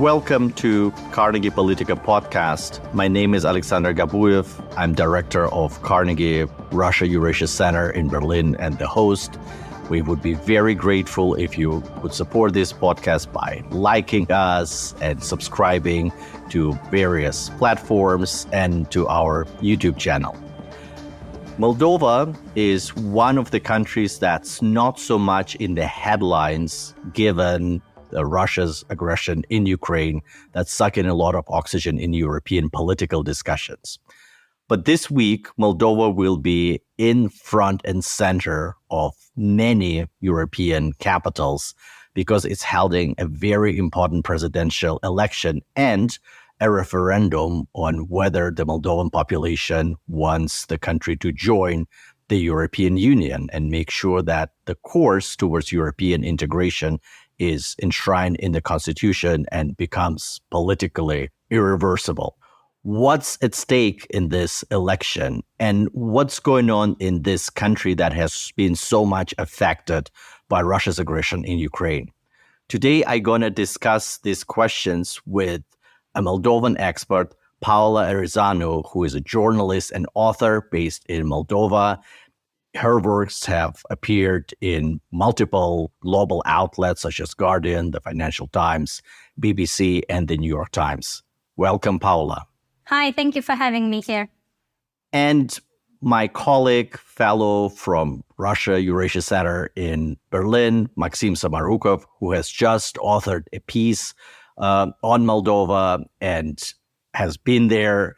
Welcome to Carnegie Politika podcast. My name is Alex Gabuev. I'm director of Carnegie Russia Eurasia Center in Berlin and the host. We would be very grateful if you would support this podcast by liking us and subscribing to various platforms and to our YouTube channel. Moldova is one of the countries that's not so much in the headlines given Russia's aggression in Ukraine that's sucking a lot of oxygen in European political discussions. But this week, Moldova will be in front and center of many European capitals because it's holding a very important presidential election and a referendum on whether the Moldovan population wants the country to join the European Union and make sure that the course towards European integration is enshrined in the constitution and becomes politically irreversible. What's at stake in this election and what's going on in this country that has been so much affected by Russia's aggression in Ukraine? Today, I'm going to discuss these questions with a Moldovan expert, Paula Erizanu, who is a journalist and author based in Moldova. Her works have appeared in multiple global outlets such as Guardian, the Financial Times, BBC, and the New York Times. Welcome, Paula. Hi, thank you for having me here. And my colleague, fellow from Russia Eurasia Center in Berlin, Maksim Samorukov, who has just authored a piece on Moldova and has been there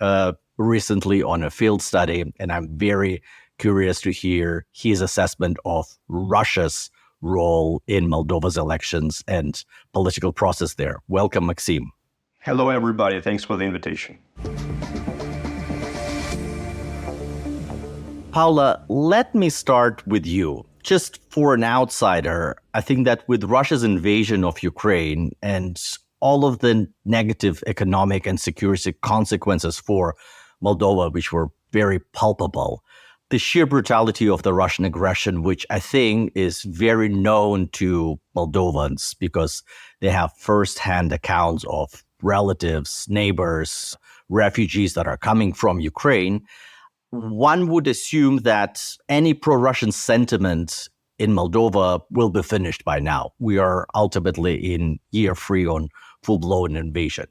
recently on a field study. And I'm very curious to hear his assessment of Russia's role in Moldova's elections and political process there. Welcome, Maksim. Hello, everybody. Thanks for the invitation. Paula, let me start with you. Just for an outsider, I think that with Russia's invasion of Ukraine and all of the negative economic and security consequences for Moldova, which were very palpable, the sheer brutality of the Russian aggression, which I think is very known to Moldovans because they have firsthand accounts of relatives, neighbors, refugees that are coming from Ukraine, one would assume that any pro-Russian sentiment in Moldova will be finished by now. We are ultimately in year 3 on full-blown invasion.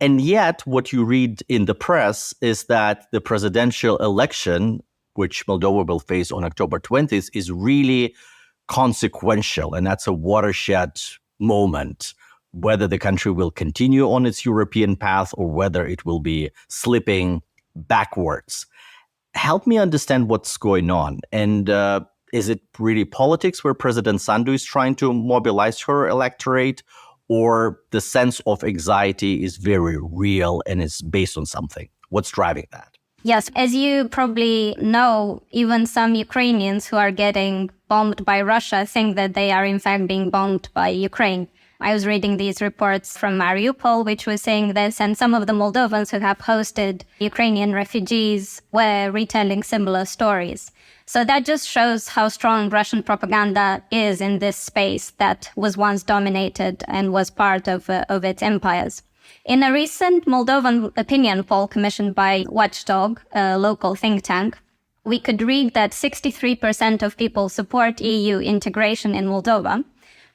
And yet, what you read in the press is that the presidential election, which Moldova will face on October 20th, is really consequential. And that's a watershed moment, whether the country will continue on its European path or whether it will be slipping backwards. Help me understand what's going on. And is it really politics where President Sandu is trying to mobilize her electorate, or the sense of anxiety is very real and is based on something? What's driving that? Yes, as you probably know, even some Ukrainians who are getting bombed by Russia think that they are in fact being bombed by Ukraine. I was reading these reports from Mariupol, which was saying this, and some of the Moldovans who have hosted Ukrainian refugees were retelling similar stories. So that just shows how strong Russian propaganda is in this space that was once dominated and was part of its empires. In a recent Moldovan opinion poll commissioned by Watchdog, a local think tank, we could read that 63% of people support EU integration in Moldova,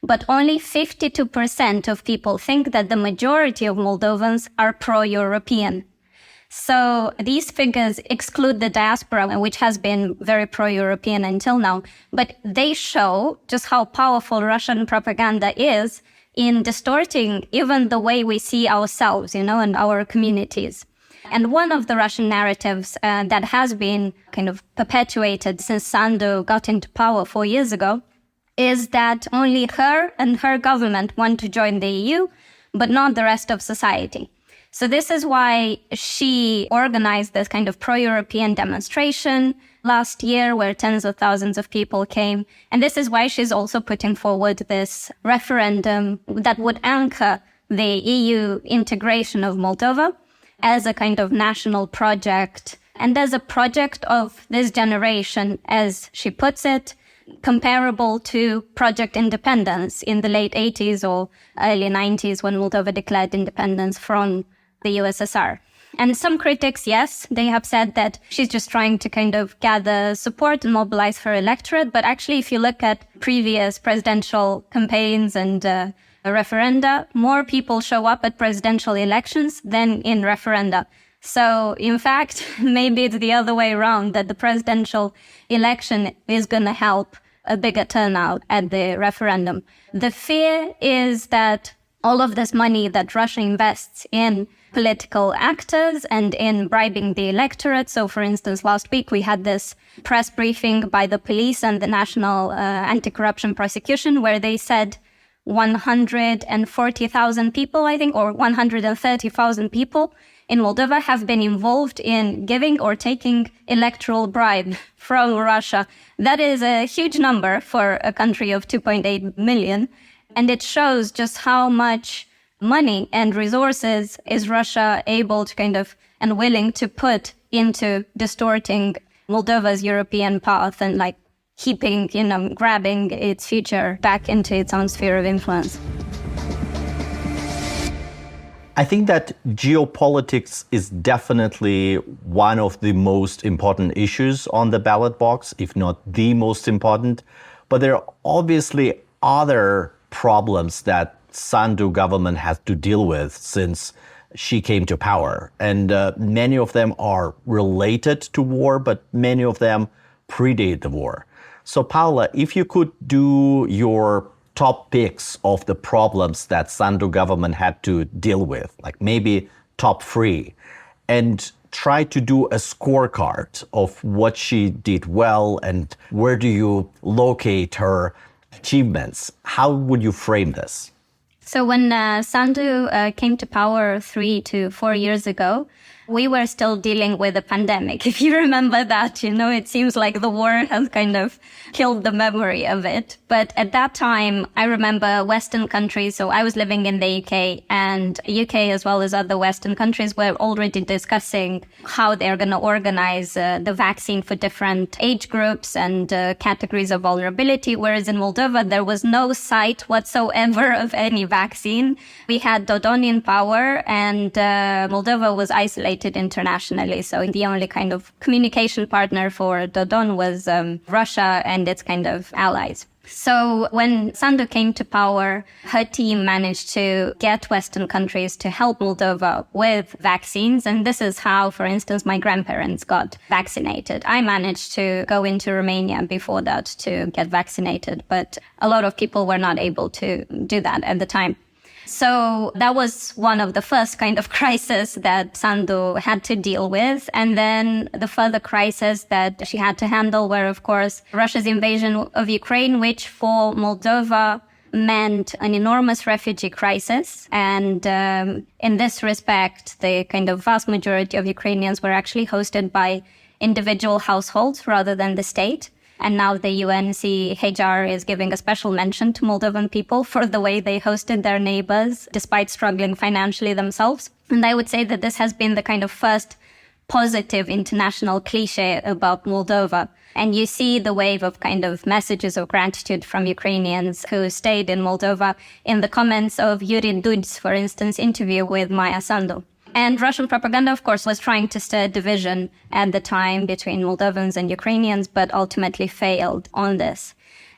but only 52% of people think that the majority of Moldovans are pro-European. So these figures exclude the diaspora, which has been very pro-European until now, but they show just how powerful Russian propaganda is in distorting even the way we see ourselves, and our communities. And one of the Russian narratives that has been kind of perpetuated since Sandu got into power 4 years ago is that only her and her government want to join the EU, but not the rest of society. So this is why she organized this kind of pro-European demonstration last year where tens of thousands of people came. And this is why she's also putting forward this referendum that would anchor the EU integration of Moldova as a kind of national project and as a project of this generation, as she puts it, comparable to Project Independence in the late 80s or early 90s when Moldova declared independence from the USSR. And some critics, yes, they have said that she's just trying to kind of gather support and mobilize her electorate. But actually, if you look at previous presidential campaigns and referenda, more people show up at presidential elections than in referenda. So, in fact, maybe it's the other way around, that the presidential election is going to help a bigger turnout at the referendum. The fear is that all of this money that Russia invests in political actors and in bribing the electorate. So, for instance, last week we had this press briefing by the police and the National Anti-Corruption Prosecution where they said 140,000 people, I think, or 130,000 people in Moldova have been involved in giving or taking electoral bribe from Russia. That is a huge number for a country of 2.8 million. And it shows just how much money and resources is Russia able to kind of and willing to put into distorting Moldova's European path and like keeping, grabbing its future back into its own sphere of influence. I think that geopolitics is definitely one of the most important issues on the ballot box, if not the most important. But there are obviously other problems that Sandu government has to deal with since she came to power. And many of them are related to war, but many of them predate the war. So Paula, if you could do your top picks of the problems that Sandu government had to deal with, like maybe top 3, and try to do a scorecard of what she did well and where do you locate her achievements, how would you frame this? So when Sandu came to power 3 to 4 years ago, we were still dealing with a pandemic. If you remember that, it seems like the war has kind of killed the memory of it. But at that time, I remember Western countries. So I was living in the UK, and UK as well as other Western countries were already discussing how they're going to organize the vaccine for different age groups and categories of vulnerability. Whereas in Moldova, there was no sight whatsoever of any vaccine. We had Dodon in power, and Moldova was isolated internationally. So the only kind of communication partner for Dodon was Russia and its kind of allies. So when Sandu came to power, her team managed to get Western countries to help Moldova with vaccines. And this is how, for instance, my grandparents got vaccinated. I managed to go into Romania before that to get vaccinated, but a lot of people were not able to do that at the time. So that was one of the first kind of crises that Sandu had to deal with. And then the further crises that she had to handle were, of course, Russia's invasion of Ukraine, which for Moldova meant an enormous refugee crisis. And in this respect, the kind of vast majority of Ukrainians were actually hosted by individual households rather than the state. And now the UNHCR is giving a special mention to Moldovan people for the way they hosted their neighbors, despite struggling financially themselves. And I would say that this has been the kind of first positive international cliche about Moldova. And you see the wave of kind of messages of gratitude from Ukrainians who stayed in Moldova in the comments of Yuri Dud's, for instance, interview with Maia Sandu. And Russian propaganda, of course, was trying to stir division at the time between Moldovans and Ukrainians, but ultimately failed on this.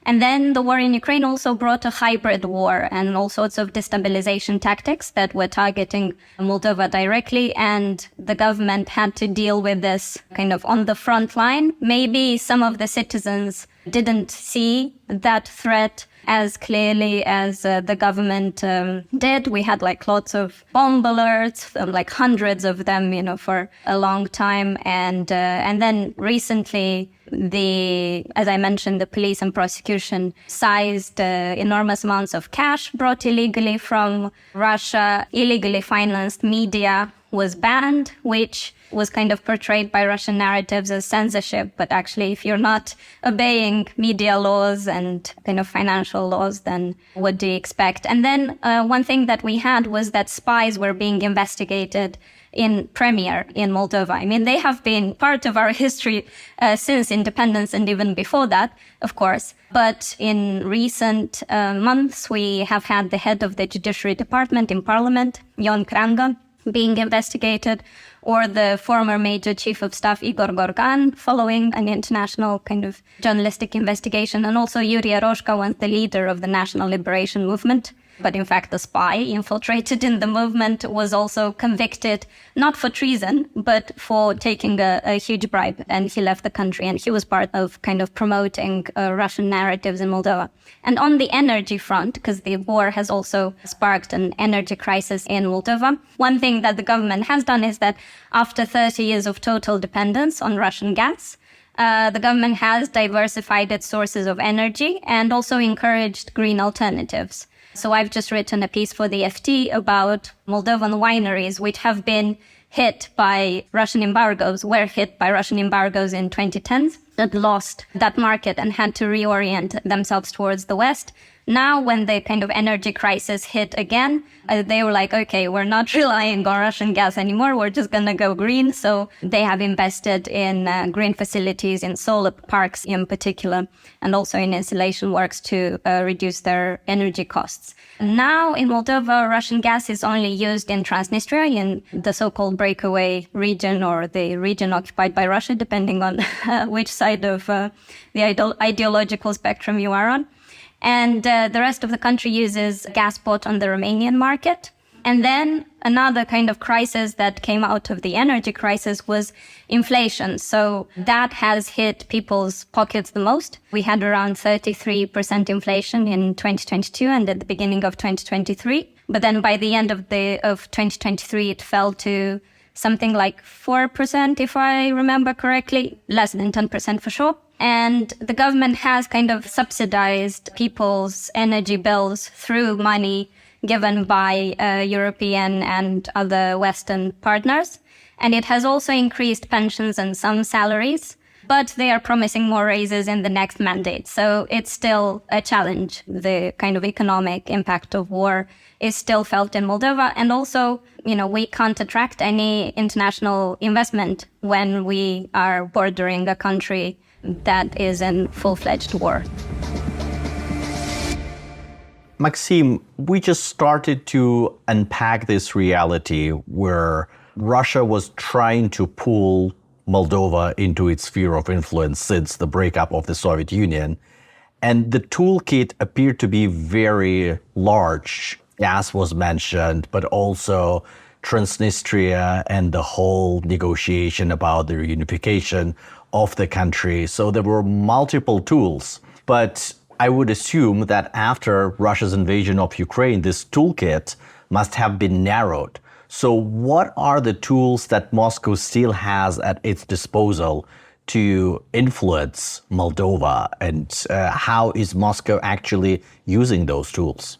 And then the war in Ukraine also brought a hybrid war and all sorts of destabilization tactics that were targeting Moldova directly. And the government had to deal with this kind of on the front line. Maybe some of the citizens didn't see that threat as clearly as the government did. We had like lots of bomb alerts, like hundreds of them, for a long time. And then recently, as I mentioned, the police and prosecution seized enormous amounts of cash brought illegally from Russia. Illegally financed media was banned, which was kind of portrayed by Russian narratives as censorship. But actually, if you're not obeying media laws and kind of financial laws, then what do you expect? And then one thing that we had was that spies were being investigated in Premier in Moldova. I mean, they have been part of our history since independence and even before that, of course. But in recent months, we have had the head of the Judiciary Department in Parliament, Ion Cranga, being investigated, or the former Major Chief of Staff Igor Gorgan following an international kind of journalistic investigation, and also Yuri Eroshka, once the leader of the National Liberation Movement. But in fact, the spy infiltrated in the movement was also convicted, not for treason, but for taking a huge bribe. And he left the country, and he was part of kind of promoting Russian narratives in Moldova. And on the energy front, because the war has also sparked an energy crisis in Moldova, one thing that the government has done is that after 30 years of total dependence on Russian gas, the government has diversified its sources of energy and also encouraged green alternatives. So I've just written a piece for the FT about Moldovan wineries, which have been hit by Russian embargoes, were hit by Russian embargoes in 2010, that lost that market and had to reorient themselves towards the West. Now, when the kind of energy crisis hit again, they were like, okay, we're not relying on Russian gas anymore. We're just going to go green. So they have invested in green facilities, in solar parks in particular, and also in insulation works to reduce their energy costs. Now in Moldova, Russian gas is only used in Transnistria, in the so-called breakaway region or the region occupied by Russia, depending on which side of the ideological spectrum you are on. And the rest of the country uses gas bought on the Romanian market. And then another kind of crisis that came out of the energy crisis was inflation. So that has hit people's pockets the most. We had around 33% inflation in 2022 and at the beginning of 2023. But then by the end of 2023, it fell to something like 4%, if I remember correctly, less than 10% for sure. And the government has kind of subsidized people's energy bills through money given by European and other Western partners. And it has also increased pensions and some salaries, but they are promising more raises in the next mandate. So it's still a challenge. The kind of economic impact of war is still felt in Moldova. And also, we can't attract any international investment when we are bordering a country that is in full-fledged war. Maksim, we just started to unpack this reality where Russia was trying to pull Moldova into its sphere of influence since the breakup of the Soviet Union. And the toolkit appeared to be very large. Gas was mentioned, but also Transnistria and the whole negotiation about the reunification of the country. So there were multiple tools. But I would assume that after Russia's invasion of Ukraine, this toolkit must have been narrowed. So what are the tools that Moscow still has at its disposal to influence Moldova? And how is Moscow actually using those tools?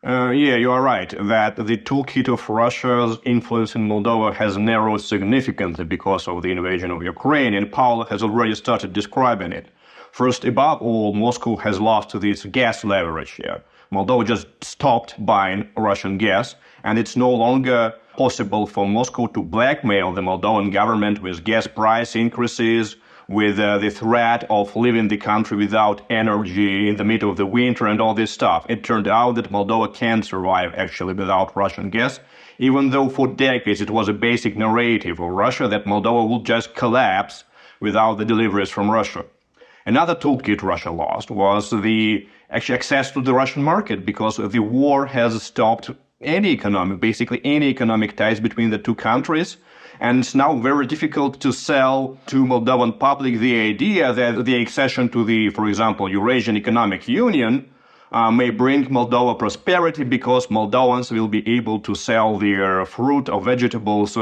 Yeah, you are right that the toolkit of Russia's influence in Moldova has narrowed significantly because of the invasion of Ukraine, and Paula has already started describing it. First, above all, Moscow has lost this gas leverage here. Moldova just stopped buying Russian gas, and it's no longer possible for Moscow to blackmail the Moldovan government with gas price increases, with the threat of leaving the country without energy in the middle of the winter and all this stuff. It turned out that Moldova can't survive actually without Russian gas, even though for decades it was a basic narrative of Russia that Moldova would just collapse without the deliveries from Russia. Another toolkit Russia lost was the access to the Russian market, because the war has stopped any economic ties between the two countries. And it's now very difficult to sell to Moldovan public the idea that the accession to the, for example, Eurasian Economic Union may bring Moldova prosperity, because Moldovans will be able to sell their fruit or vegetables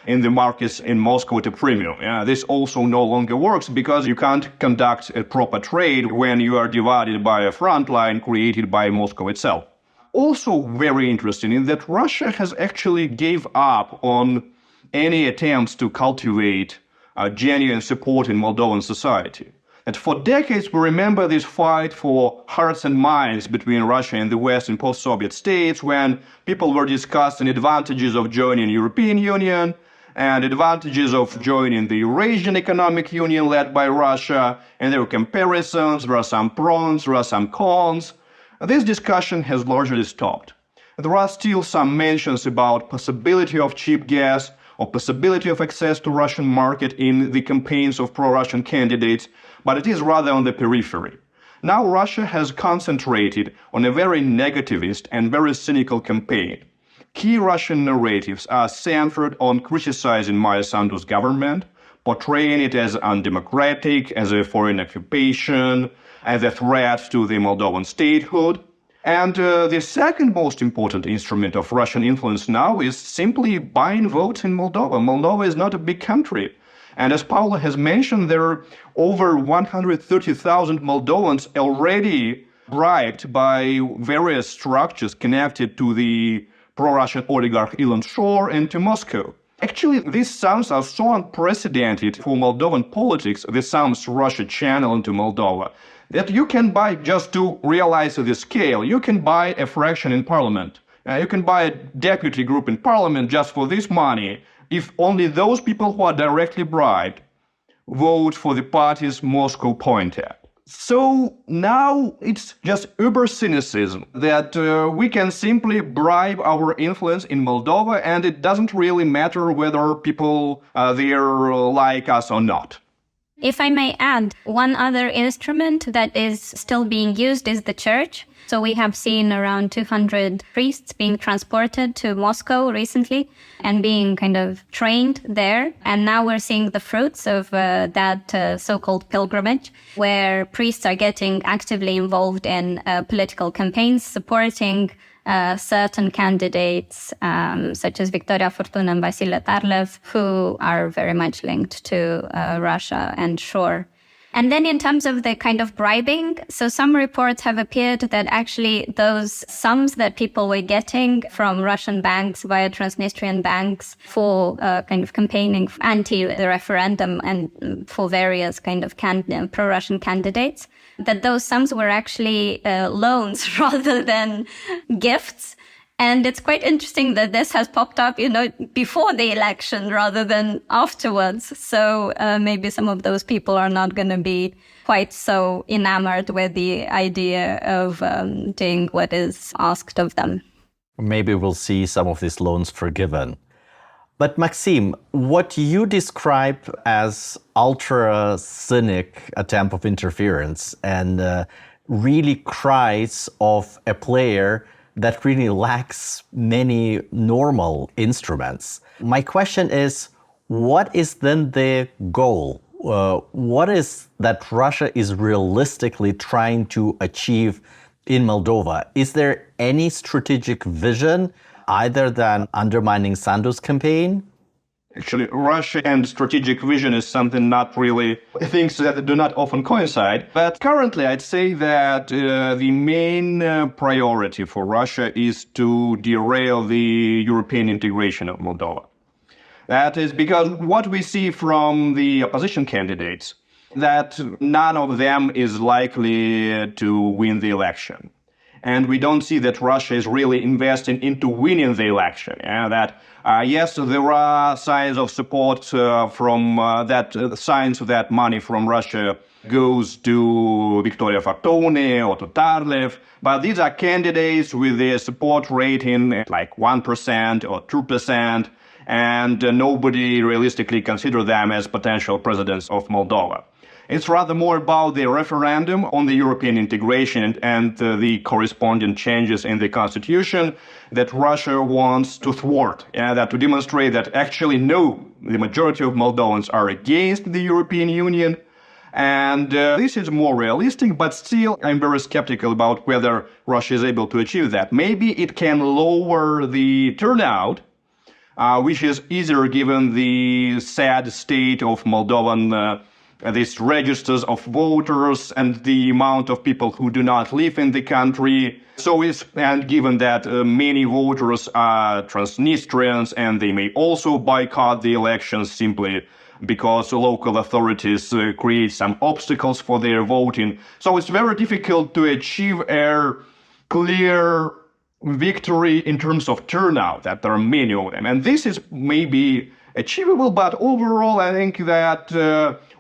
in the markets in Moscow at a premium. This also no longer works, because you can't conduct a proper trade when you are divided by a front line created by Moscow itself. Also very interesting in that Russia has actually gave up on any attempts to cultivate genuine support in Moldovan society. And for decades, we remember this fight for hearts and minds between Russia and the West in post-Soviet states, when people were discussing advantages of joining the European Union and advantages of joining the Eurasian Economic Union led by Russia. And there were comparisons, there are some pros, there are some cons. This discussion has largely stopped. There are still some mentions about possibility of cheap gas or possibility of access to Russian market in the campaigns of pro-Russian candidates, but it is rather on the periphery. Now Russia has concentrated on a very negativist and very cynical campaign. Key Russian narratives are centered on criticizing Maia Sandu's government, portraying it as undemocratic, as a foreign occupation, as a threat to the Moldovan statehood. And the second most important instrument of Russian influence now is simply buying votes in Moldova. Moldova is not a big country. And as Paula has mentioned, there are over 130,000 Moldovans already bribed by various structures connected to the pro-Russian oligarch Elon Shor and to Moscow. Actually, these sums are so unprecedented for Moldovan politics, the sums Russia channel into Moldova, that you can buy, just to realize the scale, you can buy a fraction in parliament. You can buy a deputy group in parliament just for this money, if only those people who are directly bribed vote for the parties Moscow point at. So now it's just uber cynicism that we can simply bribe our influence in Moldova, and it doesn't really matter whether people there like us or not. If I may add, one other instrument that is still being used is the church. So we have seen around 200 priests being transported to Moscow recently and being kind of trained there. And now we're seeing the fruits of that so-called pilgrimage, where priests are getting actively involved in political campaigns, supporting certain candidates, such as Victoria Fortuna and Vasile Tarlev, who are very much linked to Russia and Shor. And then in terms of the kind of bribing, so some reports have appeared that actually those sums that people were getting from Russian banks via Transnistrian banks for kind of campaigning anti the referendum and for various kind of pro-Russian candidates, that those sums were actually loans rather than gifts. And it's quite interesting that this has popped up, before the election rather than afterwards. So maybe some of those people are not going to be quite so enamored with the idea of doing what is asked of them. Maybe we'll see some of these loans forgiven. But Maksim, what you describe as ultra-cynic attempt of interference and really cries of a player that really lacks many normal instruments. My question is, what is then the goal? What is that Russia is realistically trying to achieve in Moldova? Is there any strategic vision other than undermining Sandu's campaign? Actually, Russia and strategic vision is something not really things that do not often coincide. But currently, I'd say that the main priority for Russia is to derail the European integration of Moldova. That is because what we see from the opposition candidates, that none of them is likely to win the election. And we don't see that Russia is really investing into winning the election. Yes, there are signs of support from signs that money from Russia goes to Victoria Fortuna or to Tarlev, but these are candidates with their support rating like 1% or 2%, and nobody realistically considers them as potential presidents of Moldova. It's rather more about the referendum on the European integration and the corresponding changes in the constitution that Russia wants to thwart, that to demonstrate that actually no, the majority of Moldovans are against the European Union. And this is more realistic, but still I'm very skeptical about whether Russia is able to achieve that. Maybe it can lower the turnout, which is easier given the sad state of Moldovan these registers of voters and the amount of people who do not live in the country. And given that many voters are Transnistrians and they may also boycott the elections simply because local authorities create some obstacles for their voting. So it's very difficult to achieve a clear victory in terms of turnout, that there are many of them. And this is maybe achievable, but overall I think that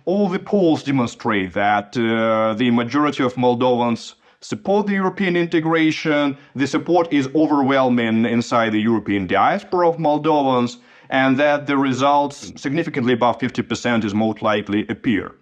all the polls demonstrate that the majority of Moldovans support the European integration. The support is overwhelming inside the European diaspora of Moldovans, and that the results significantly above 50% is most likely appear.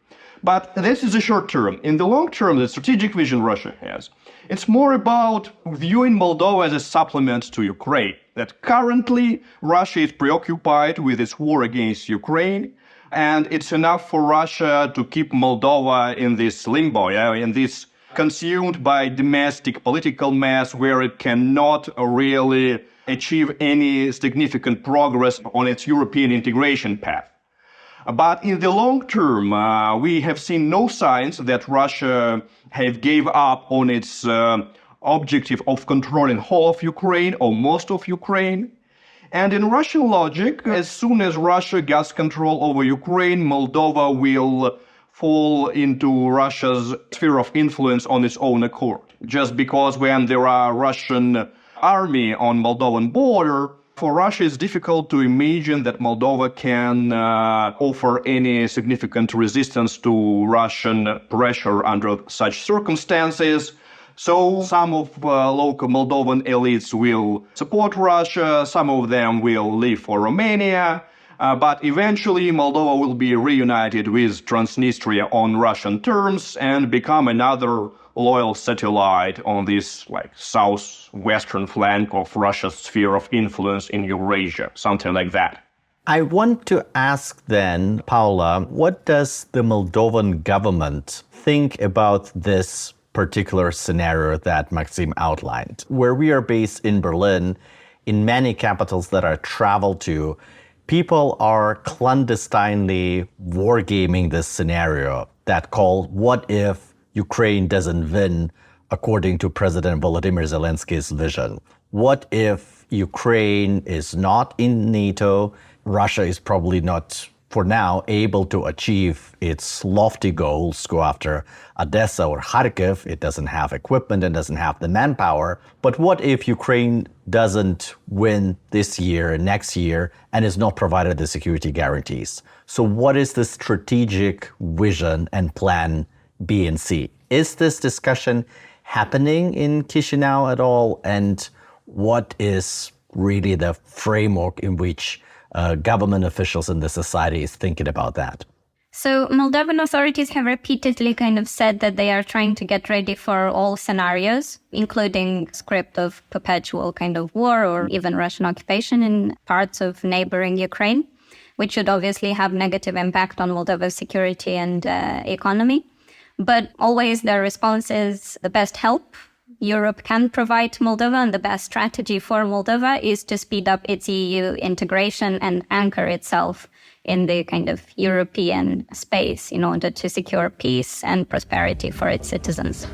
But this is the short term. In the long term, the strategic vision Russia has, it's more about viewing Moldova as a supplement to Ukraine. That currently Russia is preoccupied with its war against Ukraine, and it's enough for Russia to keep Moldova in this limbo, in this consumed by domestic political mess where it cannot really achieve any significant progress on its European integration path. But in the long term, we have seen no signs that Russia have gave up on its objective of controlling whole of Ukraine or most of Ukraine. And in Russian logic, as soon as Russia gets control over Ukraine, Moldova will fall into Russia's sphere of influence on its own accord. Just because when there are Russian army on Moldovan border, for Russia it's difficult to imagine that Moldova can offer any significant resistance to Russian pressure under such circumstances. So some of local Moldovan elites will support Russia, some of them will leave for Romania, but eventually Moldova will be reunited with Transnistria on Russian terms and become another loyal satellite on this southwestern flank of Russia's sphere of influence in Eurasia, something like that. I want to ask then, Paula, what does the Moldovan government think about this particular scenario that Maksim outlined? Where we are based in Berlin, in many capitals that I travel to, people are clandestinely wargaming this scenario that call, what if Ukraine doesn't win according to President Volodymyr Zelensky's vision? What if Ukraine is not in NATO? Russia is probably not, for now, able to achieve its lofty goals, go after Odessa or Kharkiv. It doesn't have equipment and doesn't have the manpower. But what if Ukraine doesn't win this year, next year, and is not provided the security guarantees? So what is the strategic vision and plan B and C? Is this discussion happening in Chisinau at all? And what is really the framework in which government officials in the society is thinking about that? So Moldovan authorities have repeatedly kind of said that they are trying to get ready for all scenarios, including script of perpetual kind of war or even Russian occupation in parts of neighboring Ukraine, which would obviously have negative impact on Moldova's security and economy. But always their response is the best help Europe can provide to Moldova, and the best strategy for Moldova is to speed up its EU integration and anchor itself in the kind of European space in order to secure peace and prosperity for its citizens.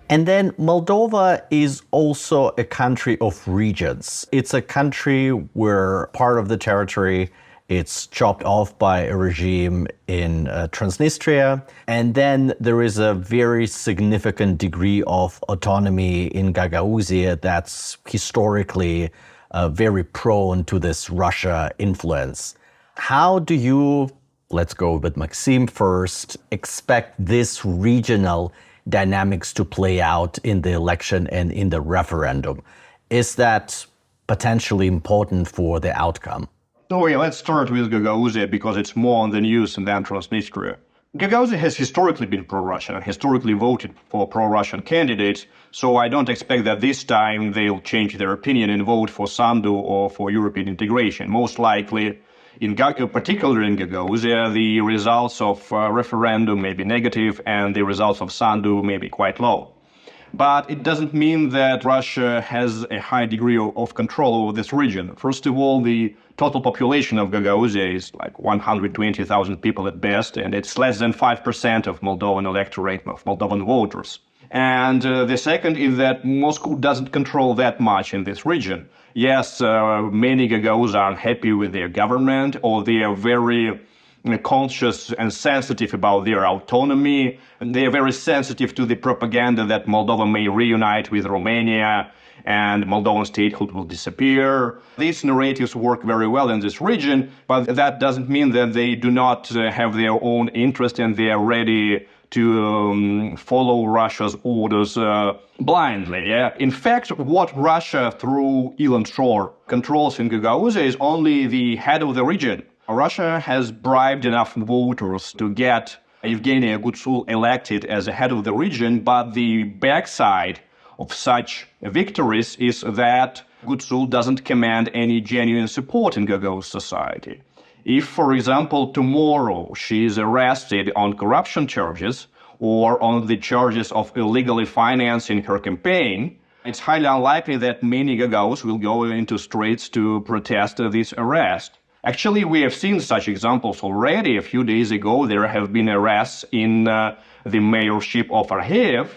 And then Moldova is also a country of regions. It's a country where part of the territory it's chopped off by a regime in Transnistria. And then there is a very significant degree of autonomy in Gagauzia that's historically very prone to this Russia influence. How do you, let's go with Maksim first, expect this regional dynamics to play out in the election and in the referendum? Is that potentially important for the outcome? So let's start with Gagauzia because it's more on the news than Transnistria. Gagauzia has historically been pro-Russian and historically voted for pro-Russian candidates, so I don't expect that this time they'll change their opinion and vote for Sandu or for European integration. Most likely, particularly in Gagauzia, the results of referendum may be negative and the results of Sandu may be quite low. But it doesn't mean that Russia has a high degree of control over this region. First of all, the total population of Gagauzia is like 120,000 people at best, and it's less than 5% of Moldovan electorate, of Moldovan voters. And the second is that Moscow doesn't control that much in this region. Yes, many Gagauz are unhappy with their government, or they are very conscious and sensitive about their autonomy. They are very sensitive to the propaganda that Moldova may reunite with Romania and Moldovan statehood will disappear. These narratives work very well in this region, but that doesn't mean that they do not have their own interest and they are ready to follow Russia's orders blindly. Yeah? In fact, what Russia, through Ilan Shor, controls in Gagauzia is only the head of the region. Russia has bribed enough voters to get Evgeny Gutsul elected as the head of the region, but the backside of such victories is that Gutsul doesn't command any genuine support in Gagauz society. If, for example, tomorrow she is arrested on corruption charges or on the charges of illegally financing her campaign, it's highly unlikely that many Gagauz will go into streets to protest this arrest. Actually, we have seen such examples already. A few days ago, there have been arrests in the mayorship of Arheyev,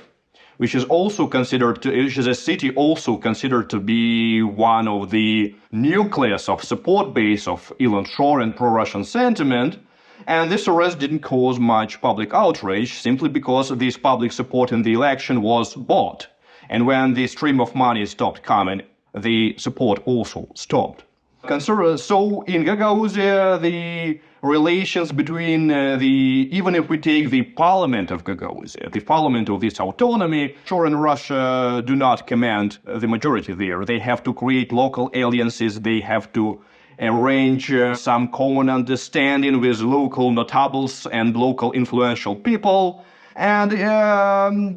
which is a city also considered to be one of the nucleus of support base of Ilan Shor and pro-Russian sentiment. And this arrest didn't cause much public outrage simply because this public support in the election was bought. And when the stream of money stopped coming, the support also stopped. So in Gagauzia, the relations between even if we take the parliament of Gagauzia, the parliament of this autonomy, Shor and Russia do not command the majority there. They have to create local alliances. They have to arrange some common understanding with local notables and local influential people. And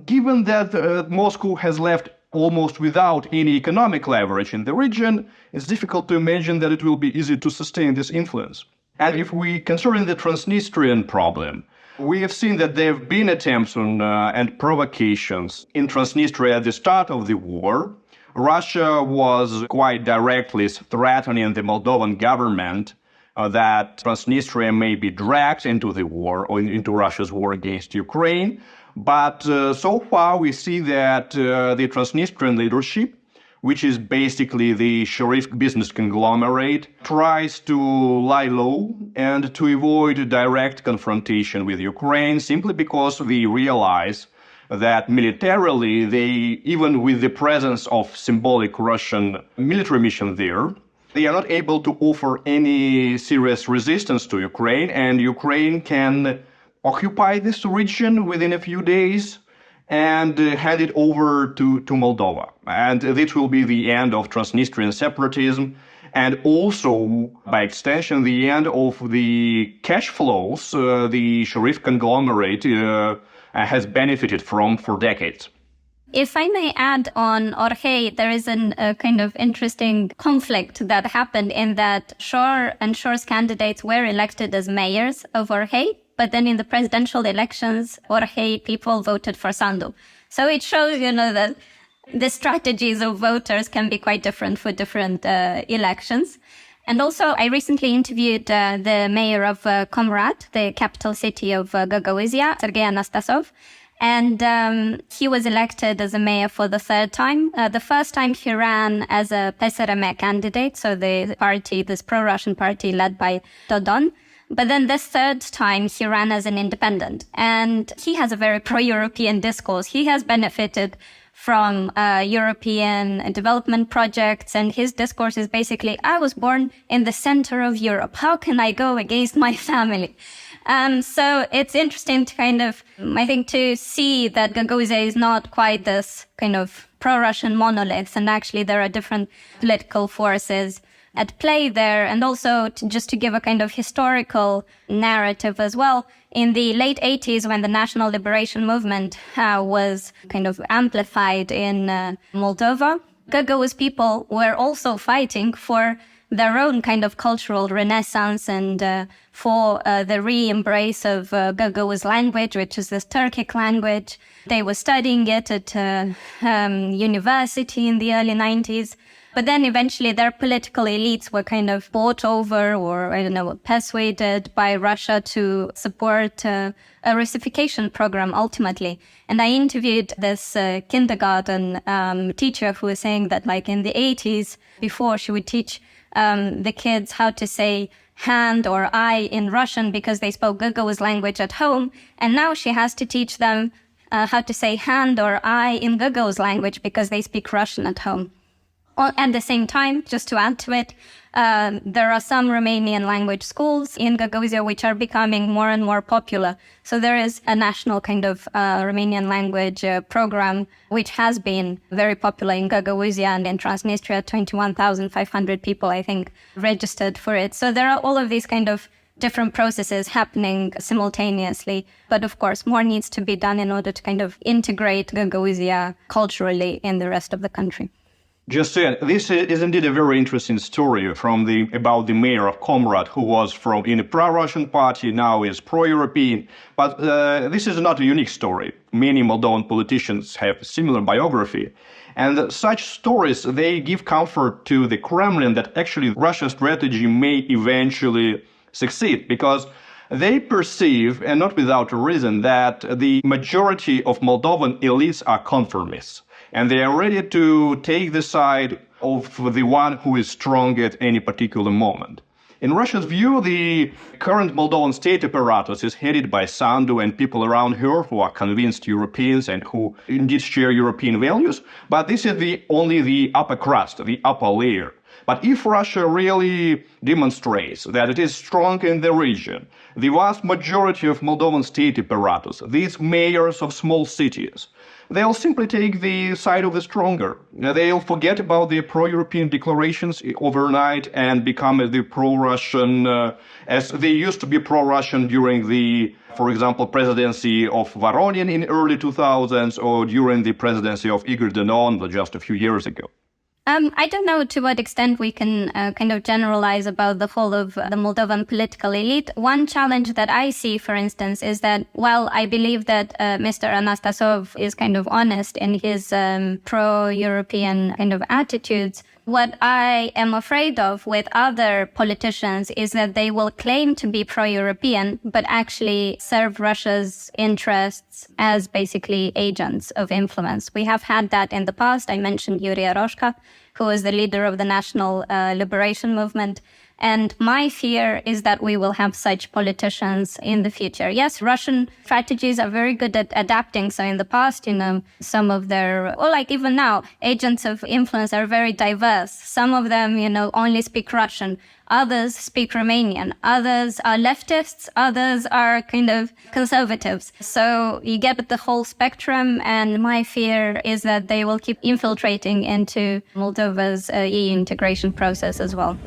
given that Moscow has left almost without any economic leverage in the region, it's difficult to imagine that it will be easy to sustain this influence. And if we consider the Transnistrian problem, we have seen that there have been attempts on and provocations in Transnistria at the start of the war. Russia was quite directly threatening the Moldovan government that Transnistria may be dragged into the war or into Russia's war against Ukraine. But so far, we see that the Transnistrian leadership, which is basically the Sharif business conglomerate, tries to lie low and to avoid direct confrontation with Ukraine simply because they realize that militarily, even with the presence of symbolic Russian military mission there, they are not able to offer any serious resistance to Ukraine, and Ukraine can occupy this region within a few days and hand it over to Moldova. And this will be the end of Transnistrian separatism and also, by extension, the end of the cash flows the Sharif conglomerate has benefited from for decades. If I may add on Orhei, there is a kind of interesting conflict that happened in that Shor and Shor's candidates were elected as mayors of Orhei, but then in the presidential elections, Orhei people voted for Sandu. So it shows, that the strategies of voters can be quite different for different elections. And also, I recently interviewed the mayor of Comrat, the capital city of Gagauzia, Sergei Anastasov. And he was elected as a mayor for the third time. The first time he ran as a PSRM candidate, so the party, this pro-Russian party led by Dodon. But then this third time he ran as an independent. And he has a very pro-European discourse. He has benefited from European development projects. And his discourse is basically, I was born in the center of Europe. How can I go against my family? So it's interesting to I think, to see that Gagauzia is not quite this kind of pro-Russian monolith. And actually there are different political forces at play there. And also just to give a kind of historical narrative as well, in the late 80s, when the national liberation movement was kind of amplified in Moldova, Gagauz people were also fighting for their own kind of cultural renaissance and for the re-embrace of Gagauz language, which is this Turkic language. They were studying it at university in the early 90s. But then eventually their political elites were kind of bought over or, persuaded by Russia to support a Russification program ultimately. And I interviewed this kindergarten teacher who was saying that like in the 80s, before she would teach the kids how to say hand or I in Russian because they spoke Gagauz language at home. And now she has to teach them how to say hand or I in Gagauz language because they speak Russian at home. At the same time, just to add to it, there are some Romanian language schools in Gagauzia which are becoming more and more popular. So there is a national kind of Romanian language program which has been very popular in Gagauzia and in Transnistria. 21,500 people, I think, registered for it. So there are all of these kind of different processes happening simultaneously. But of course, more needs to be done in order to kind of integrate Gagauzia culturally in the rest of the country. Just said, this is indeed a very interesting story about the mayor of Comrade, who was in a pro-Russian party, now is pro-European. But this is not a unique story. Many Moldovan politicians have similar biography. And such stories, they give comfort to the Kremlin that actually Russia's strategy may eventually succeed, because they perceive, and not without a reason, that the majority of Moldovan elites are conformists. And they are ready to take the side of the one who is strong at any particular moment. In Russia's view, the current Moldovan state apparatus is headed by Sandu and people around her who are convinced Europeans and who indeed share European values. But this is only the upper crust, the upper layer. But if Russia really demonstrates that it is strong in the region, the vast majority of Moldovan state apparatus, these mayors of small cities, they'll simply take the side of the stronger. They'll forget about the pro-European declarations overnight and become the pro-Russian, as they used to be pro-Russian during the, for example, presidency of Voronin in early 2000s or during the presidency of Igor Dodon just a few years ago. I don't know to what extent we can kind of generalize about the whole of the Moldovan political elite. One challenge that I see, for instance, is that while I believe that Mr. Anastasov is kind of honest in his pro-European kind of attitudes, what I am afraid of with other politicians is that they will claim to be pro-European, but actually serve Russia's interests as basically agents of influence. We have had that in the past. I mentioned Yuri Aroshka, who is the leader of the National Liberation Movement. And my fear is that we will have such politicians in the future. Yes, Russian strategies are very good at adapting. So in the past, some of their, or like even now, agents of influence are very diverse. Some of them, only speak Russian. Others speak Romanian. Others are leftists. Others are kind of conservatives. So you get the whole spectrum. And my fear is that they will keep infiltrating into Moldova's EU integration process as well.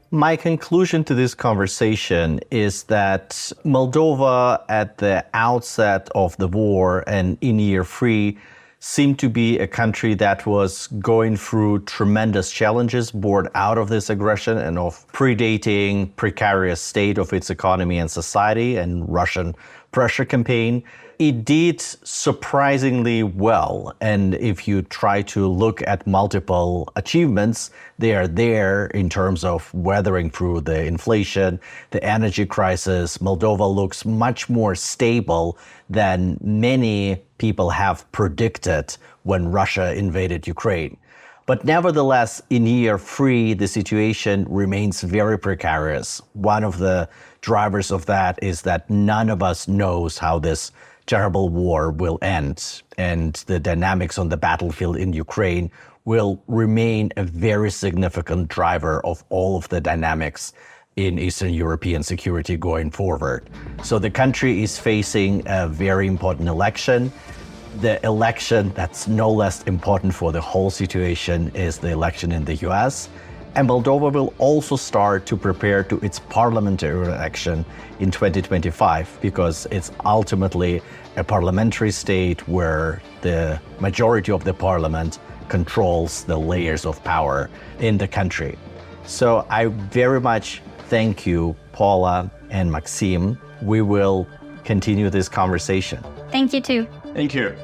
My conclusion to this conversation is that Moldova, at the outset of the war and in year 3, seemed to be a country that was going through tremendous challenges born out of this aggression and of predating precarious state of its economy and society and Russian pressure campaign. It did surprisingly well, and if you try to look at multiple achievements, they are there in terms of weathering through the inflation, the energy crisis. Moldova looks much more stable than many people have predicted when Russia invaded Ukraine. But nevertheless, in year 3, the situation remains very precarious. One of the drivers of that is that none of us knows how this terrible war will end, and the dynamics on the battlefield in Ukraine will remain a very significant driver of all of the dynamics in Eastern European security going forward. So the country is facing a very important election. The election that's no less important for the whole situation is the election in the US. And Moldova will also start to prepare to its parliamentary election in 2025, because it's ultimately a parliamentary state where the majority of the parliament controls the layers of power in the country. So I very much thank you, Paula and Maksim. We will continue this conversation. Thank you too. Thank you.